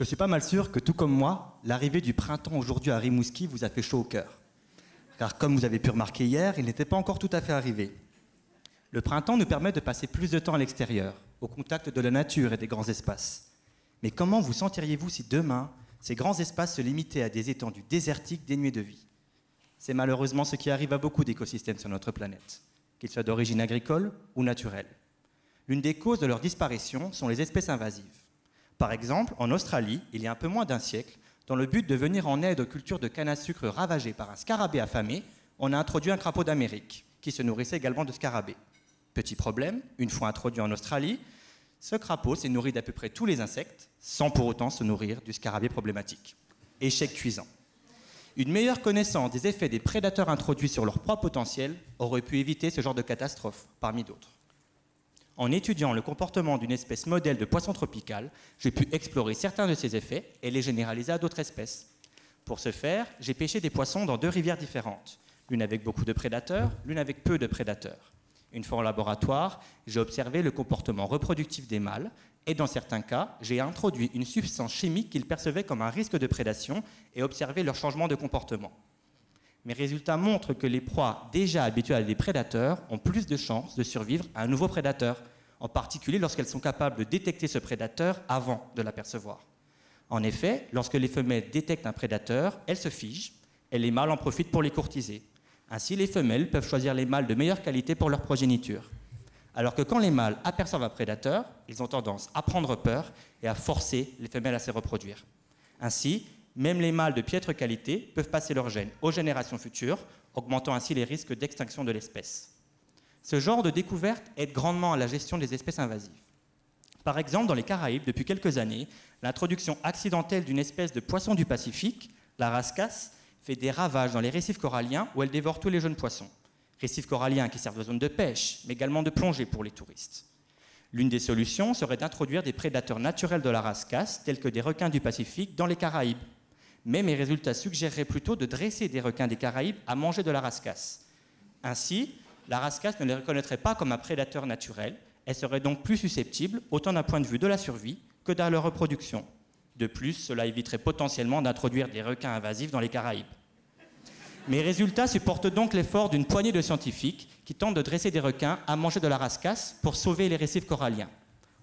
Je suis pas mal sûr que, tout comme moi, l'arrivée du printemps aujourd'hui à Rimouski vous a fait chaud au cœur. Car comme vous avez pu remarquer hier, il n'était pas encore tout à fait arrivé. Le printemps nous permet de passer plus de temps à l'extérieur, au contact de la nature et des grands espaces. Mais comment vous sentiriez-vous si demain, ces grands espaces se limitaient à des étendues désertiques dénuées de vie? C'est malheureusement ce qui arrive à beaucoup d'écosystèmes sur notre planète, qu'ils soient d'origine agricole ou naturelle. L'une des causes de leur disparition sont les espèces invasives. Par exemple, en Australie, il y a un peu moins d'un siècle, dans le but de venir en aide aux cultures de canne à sucre ravagées par un scarabée affamé, on a introduit un crapaud d'Amérique, qui se nourrissait également de scarabées. Petit problème, une fois introduit en Australie, ce crapaud s'est nourri d'à peu près tous les insectes, sans pour autant se nourrir du scarabée problématique. Échec cuisant. Une meilleure connaissance des effets des prédateurs introduits sur leur propre potentiel aurait pu éviter ce genre de catastrophe, parmi d'autres. En étudiant le comportement d'une espèce modèle de poisson tropical, j'ai pu explorer certains de ces effets et les généraliser à d'autres espèces. Pour ce faire, j'ai pêché des poissons dans 2 rivières différentes, l'une avec beaucoup de prédateurs, l'une avec peu de prédateurs. Une fois en laboratoire, j'ai observé le comportement reproductif des mâles et dans certains cas, j'ai introduit une substance chimique qu'ils percevaient comme un risque de prédation et observé leur changement de comportement. Mes résultats montrent que les proies déjà habituées à des prédateurs ont plus de chances de survivre à un nouveau prédateur, en particulier lorsqu'elles sont capables de détecter ce prédateur avant de l'apercevoir. En effet, lorsque les femelles détectent un prédateur, elles se figent et les mâles en profitent pour les courtiser. Ainsi, les femelles peuvent choisir les mâles de meilleure qualité pour leur progéniture. Alors que quand les mâles aperçoivent un prédateur, ils ont tendance à prendre peur et à forcer les femelles à se reproduire. Ainsi, même les mâles de piètre qualité peuvent passer leurs gènes aux générations futures, augmentant ainsi les risques d'extinction de l'espèce. Ce genre de découverte aide grandement à la gestion des espèces invasives. Par exemple, dans les Caraïbes, depuis quelques années, l'introduction accidentelle d'une espèce de poisson du Pacifique, la rascasse, fait des ravages dans les récifs coralliens où elle dévore tous les jeunes poissons. Récifs coralliens qui servent de zone de pêche, mais également de plongée pour les touristes. L'une des solutions serait d'introduire des prédateurs naturels de la rascasse, tels que des requins du Pacifique, dans les Caraïbes. Mais mes résultats suggéreraient plutôt de dresser des requins des Caraïbes à manger de la rascasse. Ainsi, la rascasse ne les reconnaîtrait pas comme un prédateur naturel, elle serait donc plus susceptible, autant d'un point de vue de la survie que de leur reproduction. De plus, cela éviterait potentiellement d'introduire des requins invasifs dans les Caraïbes. Mes résultats supportent donc l'effort d'une poignée de scientifiques qui tentent de dresser des requins à manger de la rascasse pour sauver les récifs coralliens.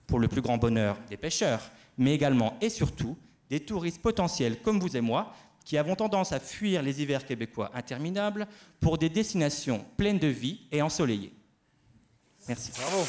Pour le plus grand bonheur des pêcheurs, mais également et surtout des touristes potentiels comme vous et moi qui avons tendance à fuir les hivers québécois interminables pour des destinations pleines de vie et ensoleillées. Merci. Bravo.